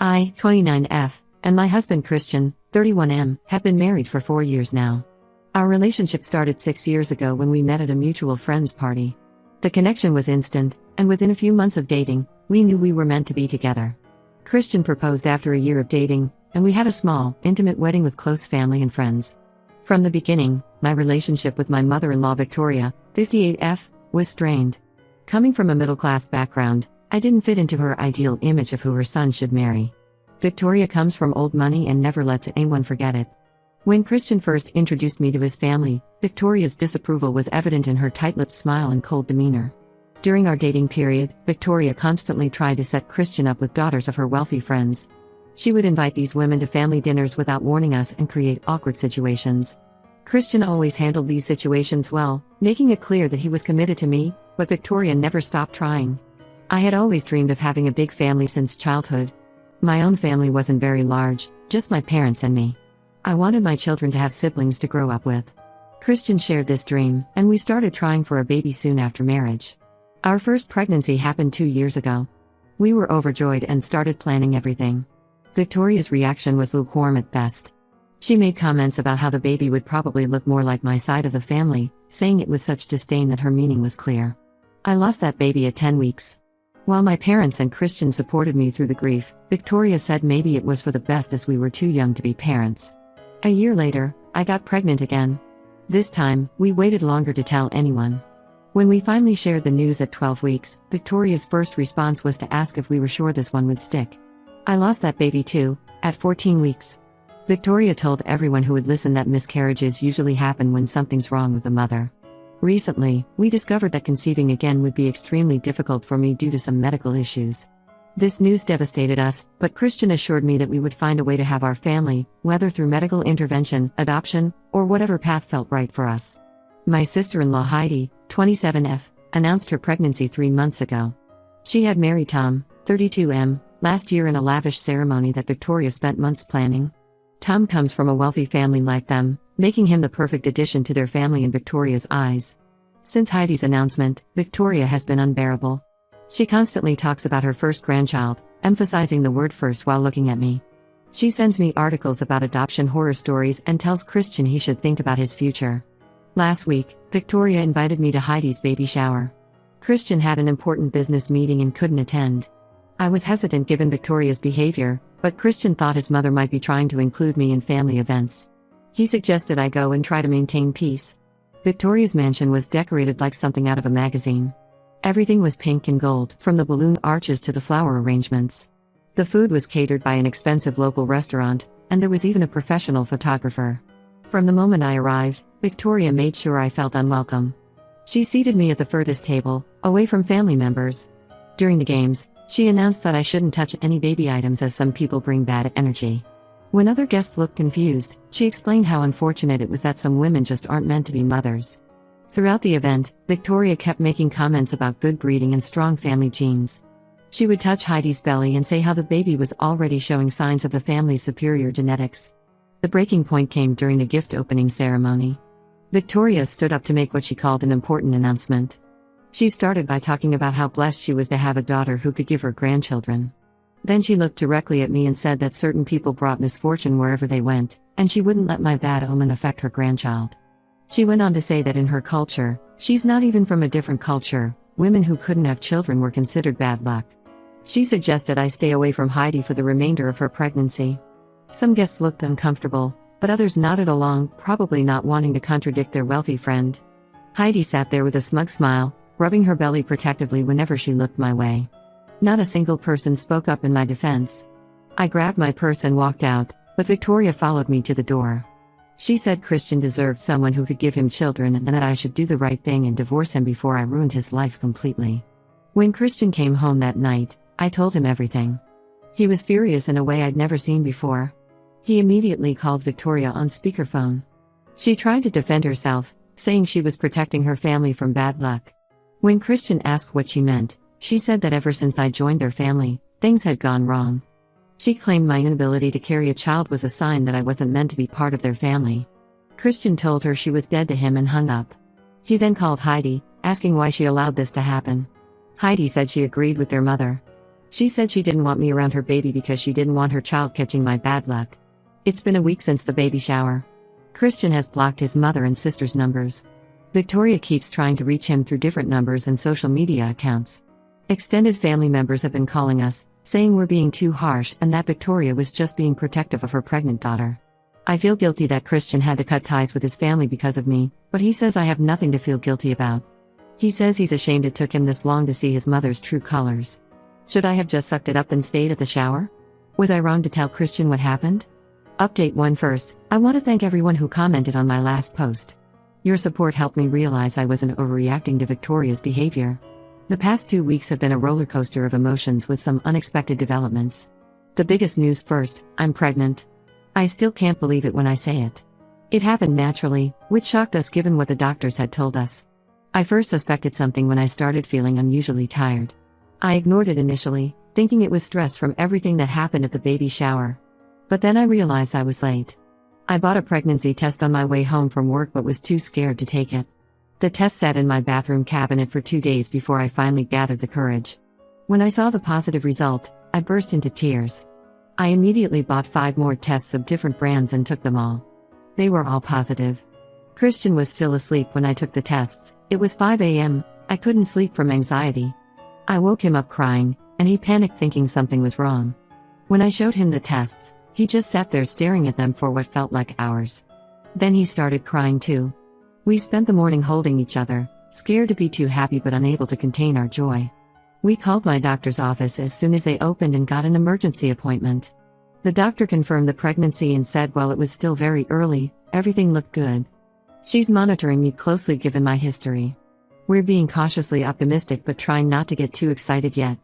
I, 29F, and my husband Christian, 31M, have been married for 4 years now. Our relationship started 6 years ago when we met at a mutual friend's party. The connection was instant, and within a few months of dating, we knew we were meant to be together. Christian proposed after a year of dating, and we had a small, intimate wedding with close family and friends. From the beginning, my relationship with my mother-in-law Victoria, 58F, was strained. Coming from a middle-class background, I didn't fit into her ideal image of who her son should marry. Victoria comes from old money and never lets anyone forget it. When Christian first introduced me to his family, Victoria's disapproval was evident in her tight-lipped smile and cold demeanor. During our dating period, Victoria constantly tried to set Christian up with daughters of her wealthy friends. She would invite these women to family dinners without warning us and create awkward situations. Christian always handled these situations well, making it clear that he was committed to me, but Victoria never stopped trying. I had always dreamed of having a big family since childhood. My own family wasn't very large, just my parents and me. I wanted my children to have siblings to grow up with. Christian shared this dream, and we started trying for a baby soon after marriage. Our first pregnancy happened 2 years ago. We were overjoyed and started planning everything. Victoria's reaction was lukewarm at best. She made comments about how the baby would probably look more like my side of the family, saying it with such disdain that her meaning was clear. I lost that baby at 10 weeks. While my parents and Christian supported me through the grief, Victoria said maybe it was for the best as we were too young to be parents. A year later, I got pregnant again. This time, we waited longer to tell anyone. When we finally shared the news at 12 weeks, Victoria's first response was to ask if we were sure this one would stick. I lost that baby too, at 14 weeks. Victoria told everyone who would listen that miscarriages usually happen when something's wrong with the mother. Recently, we discovered that conceiving again would be extremely difficult for me due to some medical issues. This news devastated us, but Christian assured me that we would find a way to have our family, whether through medical intervention, adoption, or whatever path felt right for us. My sister-in-law Heidi, 27F, announced her pregnancy 3 months ago. She had married Tom, 32M, last year in a lavish ceremony that Victoria spent months planning. Tom comes from a wealthy family like them, making him the perfect addition to their family in Victoria's eyes. Since Heidi's announcement, Victoria has been unbearable. She constantly talks about her first grandchild, emphasizing the word first while looking at me. She sends me articles about adoption horror stories and tells Christian he should think about his future. Last week, Victoria invited me to Heidi's baby shower. Christian had an important business meeting and couldn't attend. I was hesitant given Victoria's behavior, but Christian thought his mother might be trying to include me in family events. He suggested I go and try to maintain peace. Victoria's mansion was decorated like something out of a magazine. Everything was pink and gold, from the balloon arches to the flower arrangements. The food was catered by an expensive local restaurant, and there was even a professional photographer. From the moment I arrived, Victoria made sure I felt unwelcome. She seated me at the furthest table, away from family members. During the games, she announced that I shouldn't touch any baby items as some people bring bad energy. When other guests looked confused, she explained how unfortunate it was that some women just aren't meant to be mothers. Throughout the event, Victoria kept making comments about good breeding and strong family genes. She would touch Heidi's belly and say how the baby was already showing signs of the family's superior genetics. The breaking point came during the gift opening ceremony. Victoria stood up to make what she called an important announcement. She started by talking about how blessed she was to have a daughter who could give her grandchildren. Then she looked directly at me and said that certain people brought misfortune wherever they went, and she wouldn't let my bad omen affect her grandchild. She went on to say that in her culture, she's not even from a different culture, women who couldn't have children were considered bad luck. She suggested I stay away from Heidi for the remainder of her pregnancy. Some guests looked uncomfortable, but others nodded along, probably not wanting to contradict their wealthy friend. Heidi sat there with a smug smile, rubbing her belly protectively whenever she looked my way. Not a single person spoke up in my defense. I grabbed my purse and walked out, but Victoria followed me to the door. She said Christian deserved someone who could give him children and that I should do the right thing and divorce him before I ruined his life completely. When Christian came home that night, I told him everything. He was furious in a way I'd never seen before. He immediately called Victoria on speakerphone. She tried to defend herself, saying she was protecting her family from bad luck. When Christian asked what she meant, she said that ever since I joined their family, things had gone wrong. She claimed my inability to carry a child was a sign that I wasn't meant to be part of their family. Christian told her she was dead to him and hung up. He then called Heidi, asking why she allowed this to happen. Heidi said she agreed with their mother. She said she didn't want me around her baby because she didn't want her child catching my bad luck. It's been a week since the baby shower. Christian has blocked his mother and sister's numbers. Victoria keeps trying to reach him through different numbers and social media accounts. Extended family members have been calling us, saying we're being too harsh and that Victoria was just being protective of her pregnant daughter. I feel guilty that Christian had to cut ties with his family because of me, but he says I have nothing to feel guilty about. He says he's ashamed it took him this long to see his mother's true colors. Should I have just sucked it up and stayed at the shower? Was I wrong to tell Christian what happened? Update 1 first, I want to thank everyone who commented on my last post. Your support helped me realize I wasn't overreacting to Victoria's behavior. The past 2 weeks have been a roller coaster of emotions with some unexpected developments. The biggest news first, I'm pregnant. I still can't believe it when I say it. It happened naturally, which shocked us given what the doctors had told us. I first suspected something when I started feeling unusually tired. I ignored it initially, thinking it was stress from everything that happened at the baby shower. But then I realized I was late. I bought a pregnancy test on my way home from work but was too scared to take it. The test sat in my bathroom cabinet for 2 days before I finally gathered the courage. When I saw the positive result, I burst into tears. I immediately bought 5 more tests of different brands and took them all. They were all positive. Christian was still asleep when I took the tests. It was 5 a.m., I couldn't sleep from anxiety. I woke him up crying, and he panicked thinking something was wrong. When I showed him the tests, he just sat there staring at them for what felt like hours. Then he started crying too. We spent the morning holding each other, scared to be too happy but unable to contain our joy. We called my doctor's office as soon as they opened and got an emergency appointment. The doctor confirmed the pregnancy and said while it was still very early, everything looked good. She's monitoring me closely given my history. We're being cautiously optimistic but trying not to get too excited yet.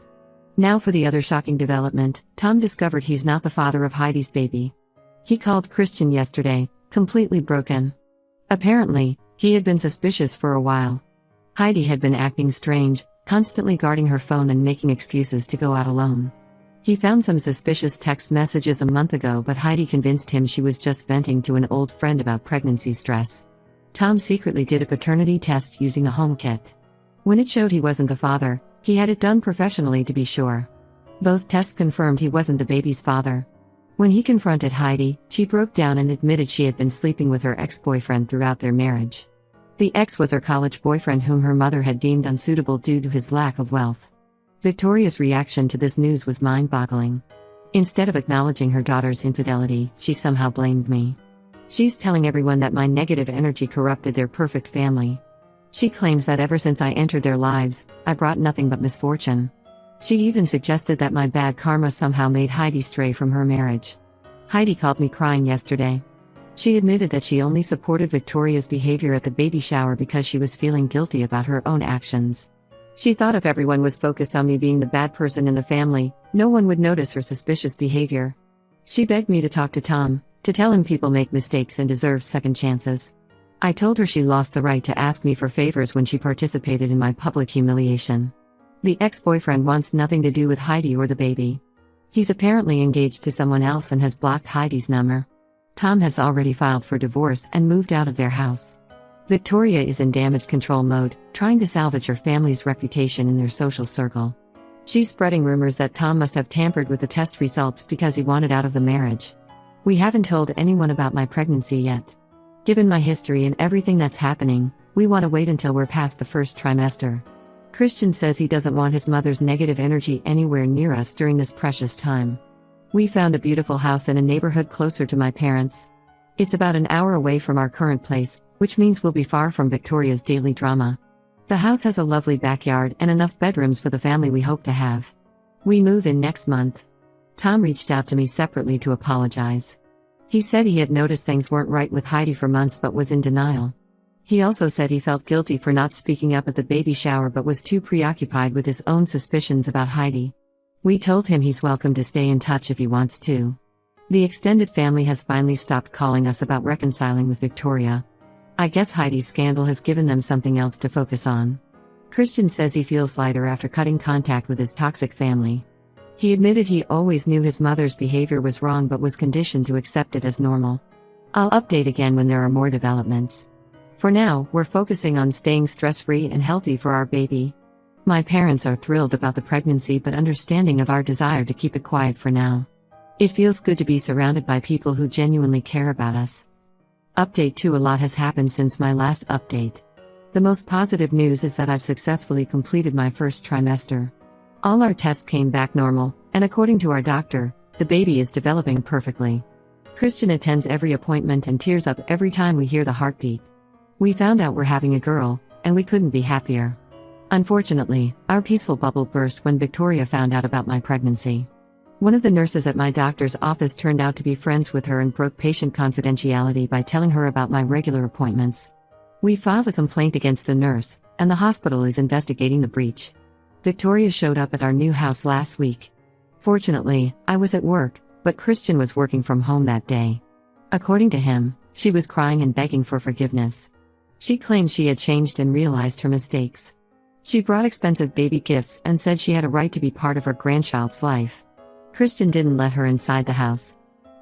Now for the other shocking development, Tom discovered he's not the father of Heidi's baby. He called Christian yesterday, completely broken. Apparently, he had been suspicious for a while. Heidi had been acting strange, constantly guarding her phone and making excuses to go out alone. He found some suspicious text messages a month ago but Heidi convinced him she was just venting to an old friend about pregnancy stress. Tom secretly did a paternity test using a home kit. When it showed he wasn't the father, he had it done professionally to be sure. Both tests confirmed he wasn't the baby's father. When he confronted Heidi, she broke down and admitted she had been sleeping with her ex-boyfriend throughout their marriage. The ex was her college boyfriend whom her mother had deemed unsuitable due to his lack of wealth. Victoria's reaction to this news was mind-boggling. Instead of acknowledging her daughter's infidelity, she somehow blamed me. She's telling everyone that my negative energy corrupted their perfect family. She claims that ever since I entered their lives, I brought nothing but misfortune. She even suggested that my bad karma somehow made Heidi stray from her marriage. Heidi called me crying yesterday. She admitted that she only supported Victoria's behavior at the baby shower because she was feeling guilty about her own actions. She thought if everyone was focused on me being the bad person in the family, no one would notice her suspicious behavior. She begged me to talk to Tom, to tell him people make mistakes and deserve second chances. I told her she lost the right to ask me for favors when she participated in my public humiliation. The ex-boyfriend wants nothing to do with Heidi or the baby. He's apparently engaged to someone else and has blocked Heidi's number. Tom has already filed for divorce and moved out of their house. Victoria is in damage control mode, trying to salvage her family's reputation in their social circle. She's spreading rumors that Tom must have tampered with the test results because he wanted out of the marriage. We haven't told anyone about my pregnancy yet. Given my history and everything that's happening, we want to wait until we're past the first trimester. Christian says he doesn't want his mother's negative energy anywhere near us during this precious time. We found a beautiful house in a neighborhood closer to my parents'. It's about an hour away from our current place, which means we'll be far from Victoria's daily drama. The house has a lovely backyard and enough bedrooms for the family we hope to have. We move in next month. Tom reached out to me separately to apologize. He said he had noticed things weren't right with Heidi for months but was in denial. He also said he felt guilty for not speaking up at the baby shower but was too preoccupied with his own suspicions about Heidi. We told him he's welcome to stay in touch if he wants to. The extended family has finally stopped calling us about reconciling with Victoria. I guess Heidi's scandal has given them something else to focus on. Christian says he feels lighter after cutting contact with his toxic family. He admitted he always knew his mother's behavior was wrong but was conditioned to accept it as normal. I'll update again when there are more developments. For now, we're focusing on staying stress-free and healthy for our baby. My parents are thrilled about the pregnancy but understanding of our desire to keep it quiet for now. It feels good to be surrounded by people who genuinely care about us. Update 2: A lot has happened since my last update. The most positive news is that I've successfully completed my first trimester. All our tests came back normal, and according to our doctor, the baby is developing perfectly. Christian attends every appointment and tears up every time we hear the heartbeat. We found out we're having a girl, and we couldn't be happier. Unfortunately, our peaceful bubble burst when Victoria found out about my pregnancy. One of the nurses at my doctor's office turned out to be friends with her and broke patient confidentiality by telling her about my regular appointments. We filed a complaint against the nurse, and the hospital is investigating the breach. Victoria showed up at our new house last week. Fortunately, I was at work, but Christian was working from home that day. According to him, she was crying and begging for forgiveness. She claimed she had changed and realized her mistakes. She brought expensive baby gifts and said she had a right to be part of her grandchild's life. Christian didn't let her inside the house.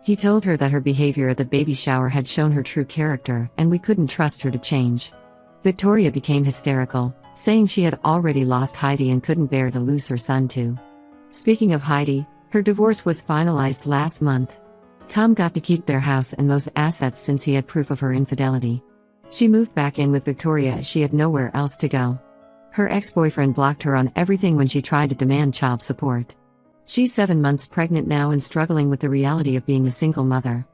He told her that her behavior at the baby shower had shown her true character and we couldn't trust her to change. Victoria became hysterical, saying she had already lost Heidi and couldn't bear to lose her son too. Speaking of Heidi, her divorce was finalized last month. Tom got to keep their house and most assets since he had proof of her infidelity. She moved back in with Victoria as she had nowhere else to go. Her ex-boyfriend blocked her on everything when she tried to demand child support. She's 7 months pregnant now and struggling with the reality of being a single mother.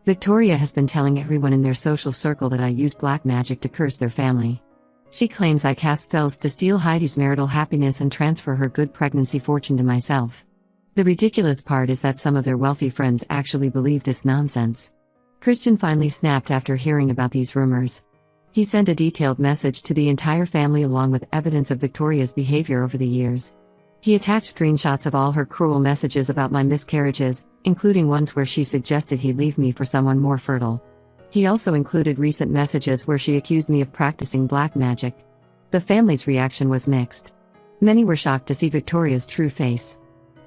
Victoria has been telling everyone in their social circle that I use black magic to curse their family. She claims I cast spells to steal Heidi's marital happiness and transfer her good pregnancy fortune to myself. The ridiculous part is that some of their wealthy friends actually believe this nonsense. Christian finally snapped after hearing about these rumors. He sent a detailed message to the entire family along with evidence of Victoria's behavior over the years. He attached screenshots of all her cruel messages about my miscarriages, including ones where she suggested he leave me for someone more fertile. He also included recent messages where she accused me of practicing black magic. The family's reaction was mixed. Many were shocked to see Victoria's true face.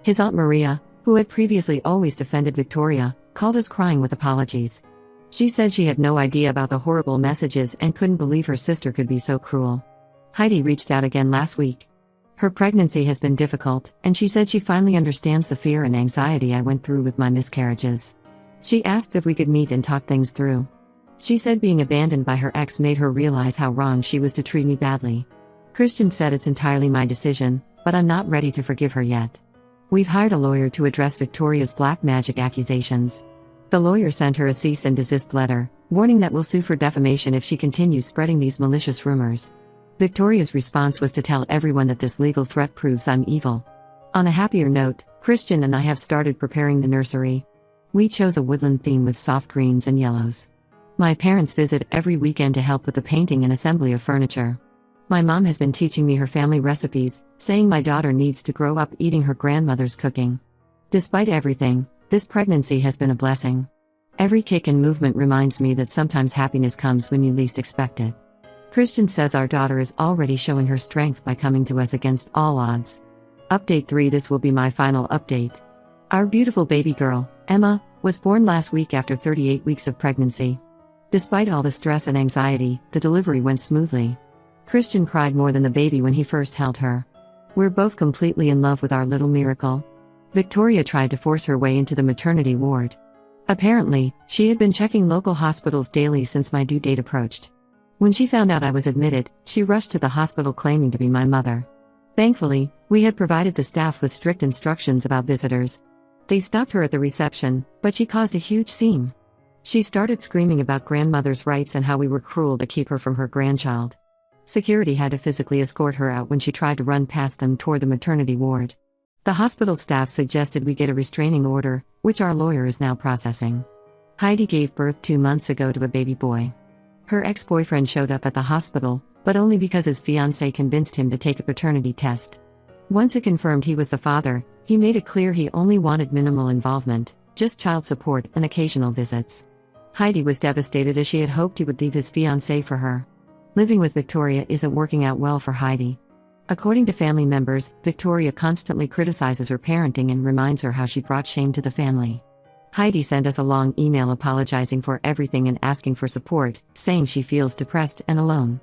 His Aunt Maria, who had previously always defended Victoria, called us crying with apologies. She said she had no idea about the horrible messages and couldn't believe her sister could be so cruel. Heidi reached out again last week. Her pregnancy has been difficult, and she said she finally understands the fear and anxiety I went through with my miscarriages. She asked if we could meet and talk things through. She said being abandoned by her ex made her realize how wrong she was to treat me badly. Christian said it's entirely my decision, but I'm not ready to forgive her yet. We've hired a lawyer to address Victoria's black magic accusations. The lawyer sent her a cease and desist letter, warning that we'll sue for defamation if she continues spreading these malicious rumors. Victoria's response was to tell everyone that this legal threat proves I'm evil. On a happier note, Christian and I have started preparing the nursery. We chose a woodland theme with soft greens and yellows. My parents visit every weekend to help with the painting and assembly of furniture. My mom has been teaching me her family recipes, saying my daughter needs to grow up eating her grandmother's cooking. Despite everything, this pregnancy has been a blessing. Every kick and movement reminds me that sometimes happiness comes when you least expect it. Christian says our daughter is already showing her strength by coming to us against all odds. Update 3: This will be my final update. Our beautiful baby girl, Emma, was born last week after 38 weeks of pregnancy. Despite all the stress and anxiety, the delivery went smoothly. Christian cried more than the baby when he first held her. We're both completely in love with our little miracle. Victoria tried to force her way into the maternity ward. Apparently, she had been checking local hospitals daily since my due date approached. When she found out I was admitted, she rushed to the hospital claiming to be my mother. Thankfully, we had provided the staff with strict instructions about visitors. They stopped her at the reception, but she caused a huge scene. She started screaming about grandmother's rights and how we were cruel to keep her from her grandchild. Security had to physically escort her out when she tried to run past them toward the maternity ward. The hospital staff suggested we get a restraining order, which our lawyer is now processing. Heidi gave birth 2 months ago to a baby boy. Her ex-boyfriend showed up at the hospital, but only because his fiancée convinced him to take a paternity test. Once it confirmed he was the father, he made it clear he only wanted minimal involvement, just child support and occasional visits. Heidi was devastated as she had hoped he would leave his fiancée for her. Living with Victoria isn't working out well for Heidi. According to family members, Victoria constantly criticizes her parenting and reminds her how she brought shame to the family. Heidi sent us a long email apologizing for everything and asking for support, saying she feels depressed and alone.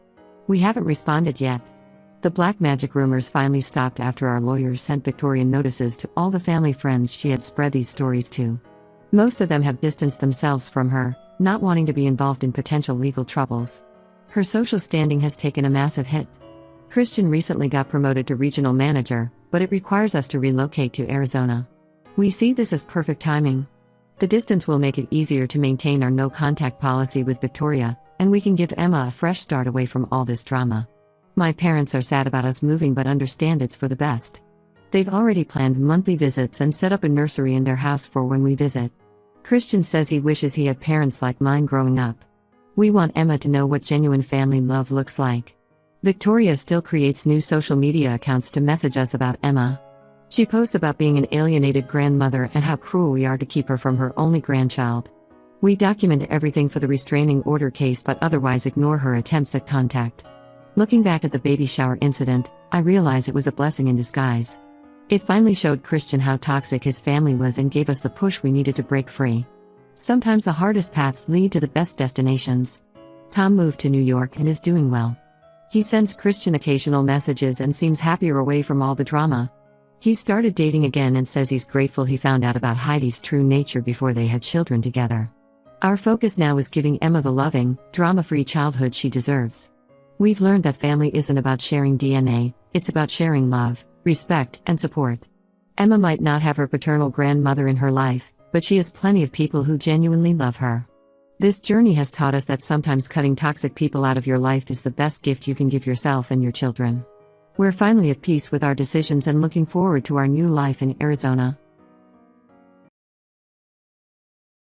We haven't responded yet. The black magic rumors finally stopped after our lawyers sent Victorian notices to all the family friends she had spread these stories to. Most of them have distanced themselves from her, not wanting to be involved in potential legal troubles. Her social standing has taken a massive hit. Christian recently got promoted to regional manager, but it requires us to relocate to Arizona. We see this as perfect timing. The distance will make it easier to maintain our no-contact policy with Victoria, and we can give Emma a fresh start away from all this drama. My parents are sad about us moving but understand it's for the best. They've already planned monthly visits and set up a nursery in their house for when we visit. Christian says he wishes he had parents like mine growing up. We want Emma to know what genuine family love looks like. Victoria still creates new social media accounts to message us about Emma. She posts about being an alienated grandmother and how cruel we are to keep her from her only grandchild. We document everything for the restraining order case but otherwise ignore her attempts at contact. Looking back at the baby shower incident, I realize it was a blessing in disguise. It finally showed Christian how toxic his family was and gave us the push we needed to break free. Sometimes the hardest paths lead to the best destinations. Tom moved to New York and is doing well. He sends Christian occasional messages and seems happier away from all the drama. He started dating again and says he's grateful he found out about Heidi's true nature before they had children together. Our focus now is giving Emma the loving, drama-free childhood she deserves. We've learned that family isn't about sharing DNA, it's about sharing love, respect, and support. Emma might not have her paternal grandmother in her life, but she has plenty of people who genuinely love her. This journey has taught us that sometimes cutting toxic people out of your life is the best gift you can give yourself and your children. We're finally at peace with our decisions and looking forward to our new life in Arizona.